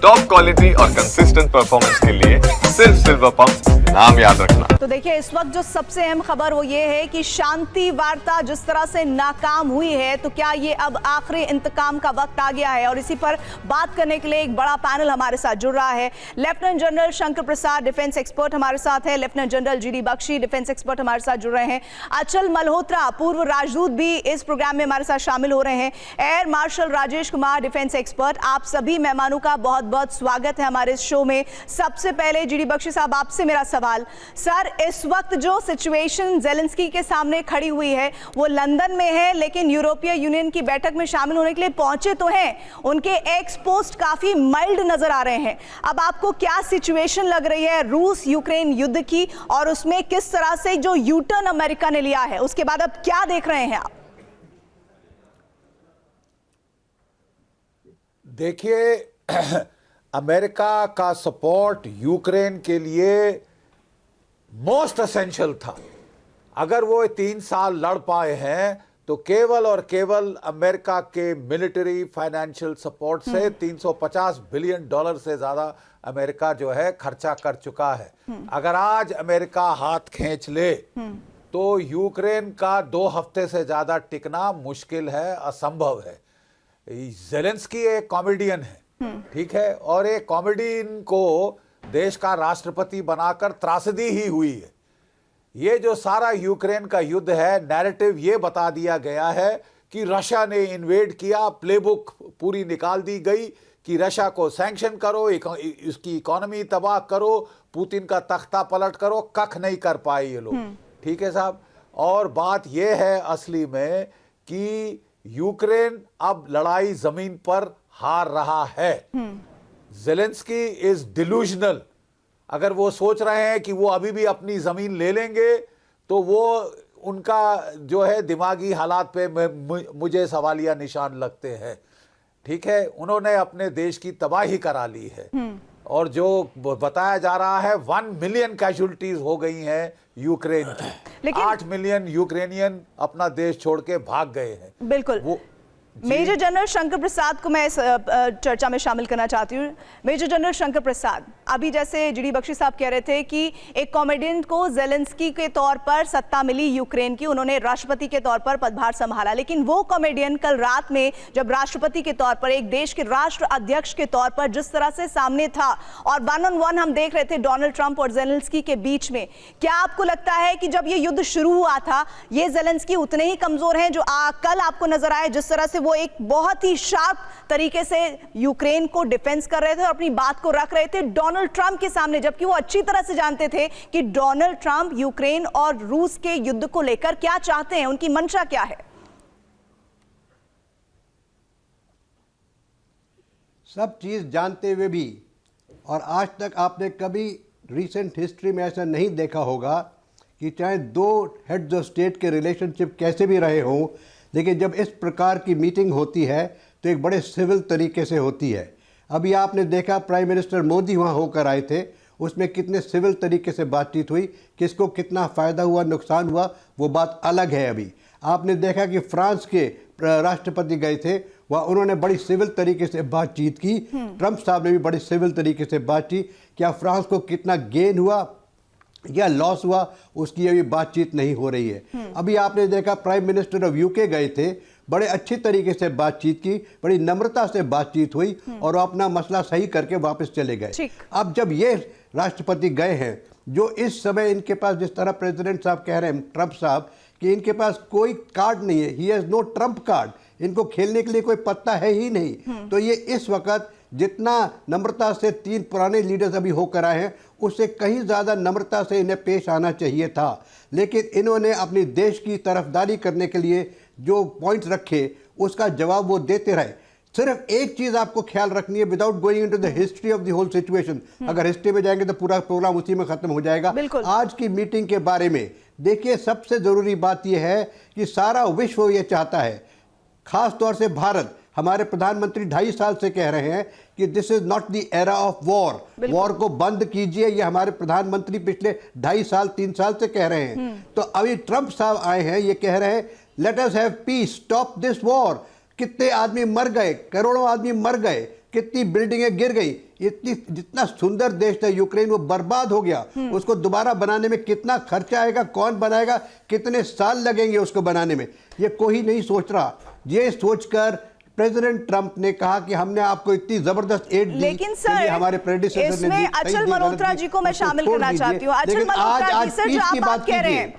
Top quality और consistent performance के लिए सिर्फ सिल्वर पंप नाम याद रखना। तो देखिए, इस वक्त जो सबसे अहम खबर वो ये है कि शांति वार्ता जिस तरह से नाकाम हुई है, तो क्या ये अब आखिरी इंतकाम का वक्त आ गया है? और इसी पर बात करने के लिए एक बड़ा पैनल हमारे साथ जुड़ रहा है। Lieutenant general Shankar Prasad, defence expert हमारे साथ है। Lieutenant general GD Bakshi, defence expert हमारे साथ जुड़ रहे हैं। अचल मल्होत्रा, पूर्व राजदूत, भी इस प्रोग्राम में हमारे साथ शामिल हो रहे हैं। Air marshal Rajesh Kumar, defence expert. आप सभी मेहमानों का बहुत बहुत स्वागत है हमारे इस शो में। सबसे पहले जीडी बख्शी साहब, आपसे मेरा सवाल। सर, इस वक्त जो सिचुएशन ज़ेलेंस्की के सामने खड़ी हुई है, वो लंदन में है, लेकिन यूरोपीय यूनियन की बैठक में शामिल होने के लिए पहुंचे तो हैं। उनके एक्स पोस्ट काफी माइल्ड नजर आ रहे हैं। अब आपको क्या सिचुएशन लग रही है रूस यूक्रेन युद्ध की, और उसमें किस तरह से जो यू टर्न अमेरिका ने लिया है, उसके बाद अब क्या देख रहे हैं आप? देखिए, अमेरिका का सपोर्ट यूक्रेन के लिए मोस्ट एसेंशियल था। अगर वो 3 साल लड़ पाए हैं तो केवल और केवल अमेरिका के मिलिट्री फाइनेंशियल सपोर्ट से $350 बिलियन से ज्यादा अमेरिका जो है खर्चा कर चुका है। अगर आज अमेरिका हाथ खींच ले तो यूक्रेन का 2 हफ्ते से ज्यादा टिकना मुश्किल है, असंभव है। ज़ेलेंस्की एक कॉमेडियन है, ठीक है, और एक कॉमेडियन को देश का राष्ट्रपति बनाकर त्रासदी ही हुई है। ये जो सारा यूक्रेन का युद्ध है, नैरेटिव ये बता दिया गया है कि रशिया ने इन्वेड किया, प्लेबुक पूरी निकाल दी गई कि रशिया को सैंक्शन करो, इसकी इकोनॉमी तबाह करो, पुतिन का तख्ता पलट करो। कख नहीं कर पाए ये लोग, ठीक है साहब। और बात ये है असली में कि यूक्रेन अब लड़ाई जमीन पर हार रहा है। Zelensky is delusional. अगर वो सोच रहे हैं कि वो अभी भी अपनी जमीन ले लेंगे, तो वो उनका जो है दिमागी हालात पे मुझे सवालिया निशान लगते हैं, ठीक है। उन्होंने अपने देश की तबाही करा ली है, और जो बताया जा रहा है 1 मिलियन कैजुअल्टीज हो गई हैं यूक्रेन की, लेकिन 8 मिलियन यूक्रेनियन अपना देश छोड़ के भाग गए हैं। बिल्कुल। मेजर जनरल शंकर प्रसाद को मैं इस चर्चा में शामिल करना चाहती हूँ। मेजर जनरल शंकर प्रसाद, अभी जैसे जीडी बख्शी साहब कह रहे थे कि एक कॉमेडियन को ज़ेलेंस्की के तौर पर सत्ता मिली यूक्रेन की, उन्होंने राष्ट्रपति के तौर पर पदभार संभाला, लेकिन वो कॉमेडियन कल रात में जब राष्ट्रपति के तौर पर, एक देश के राष्ट्र अध्यक्ष के तौर पर जिस तरह से सामने था, और 1-on-1 हम देख रहे थे डोनाल्ड ट्रंप और ज़ेलेंस्की के बीच में, क्या आपको लगता है कि जब ये युद्ध शुरू हुआ था, ये ज़ेलेंस्की उतने ही कमजोर हैं जो कल आपको नजर आए, जिस तरह से वो एक बहुत ही शार्प तरीके से यूक्रेन को डिफेंस कर रहे थे और अपनी बात को रख रहे थे डोनाल्ड ट्रंप के सामने, जबकि वो अच्छी तरह से जानते थे कि डोनाल्ड ट्रंप यूक्रेन और रूस के युद्ध को लेकर क्या चाहते हैं, उनकी मंशा क्या है? सब चीज जानते हुए भी, और आज तक आपने कभी रिसेंट हिस्ट्री में ऐसा नहीं देखा होगा कि चाहे 2 हेड्स ऑफ स्टेट के रिलेशनशिप कैसे भी रहे हों, लेकिन जब इस प्रकार की मीटिंग होती है तो एक बड़े सिविल तरीके से होती है। अभी आपने देखा प्राइम मिनिस्टर मोदी वहाँ होकर आए थे, उसमें कितने सिविल तरीके से बातचीत हुई, किसको कितना फ़ायदा हुआ, नुकसान हुआ, वो बात अलग है। अभी आपने देखा कि फ्रांस के राष्ट्रपति गए थे, वहाँ उन्होंने बड़ी सिविल तरीके से बातचीत की। ट्रंप साहब ने भी बड़ी सिविल तरीके से बात की। क्या फ्रांस को कितना गेन हुआ या लॉस हुआ, उसकी अभी बातचीत नहीं हो रही है। अभी आपने देखा प्राइम मिनिस्टर ऑफ यूके गए थे, बड़े अच्छी तरीके से बातचीत की, बड़ी नम्रता से बातचीत हुई, और अपना मसला सही करके वापस चले गए। अब जब ये राष्ट्रपति गए हैं, जो इस समय इनके पास, जिस तरह प्रेसिडेंट साहब कह रहे हैं, ट्रंप साहब, कि इनके पास कोई कार्ड नहीं है, he has no trump card, इनको खेलने के लिए कोई पत्ता है ही नहीं। तो ये इस वक्त जितना नम्रता से 3 पुराने लीडर्स अभी होकर आए हैं, उससे कहीं ज़्यादा नम्रता से इन्हें पेश आना चाहिए था। लेकिन इन्होंने अपनी देश की तरफदारी करने के लिए जो पॉइंट्स रखे, उसका जवाब वो देते रहे। सिर्फ एक चीज़ आपको ख्याल रखनी है, without going into the history of the whole situation, अगर हिस्ट्री में जाएंगे तो पूरा प्रोग्राम उसी में खत्म हो जाएगा। आज की मीटिंग के बारे में देखिए, सबसे ज़रूरी बात यह है कि सारा विश्व ये चाहता है, खास तौर से भारत, हमारे प्रधानमंत्री 2.5 साल से कह रहे हैं कि this is not the era of war, war को बंद कीजिए। ये हमारे प्रधानमंत्री पिछले 2.5 साल 3 साल से कह रहे हैं। तो अभी ट्रंप साहब आए हैं, ये कह रहे हैं let us have piece, stop this war. कितने आदमी मर गए, करोड़ों आदमी मर गए, कितनी बिल्डिंगें गिर गई, इतनी जितना सुंदर देश था यूक्रेन वो बर्बाद हो गया। उसको दोबारा बनाने में कितना खर्चा आएगा, कौन बनाएगा, कितने साल लगेंगे उसको बनाने में, ये कोई नहीं सोच रहा। ये सोचकर प्रेसिडेंट ट्रंप ने कहा कि हमने आपको इतनी जबरदस्त एड दी, लेकिन सर हमारे प्रेडिसेसर ने दी, इसमें अचल मल्होत्रा जी को मैं शामिल करना चाहती हूँ। अचल मल्होत्रा जी सर, जो आप बात कह रहे हैं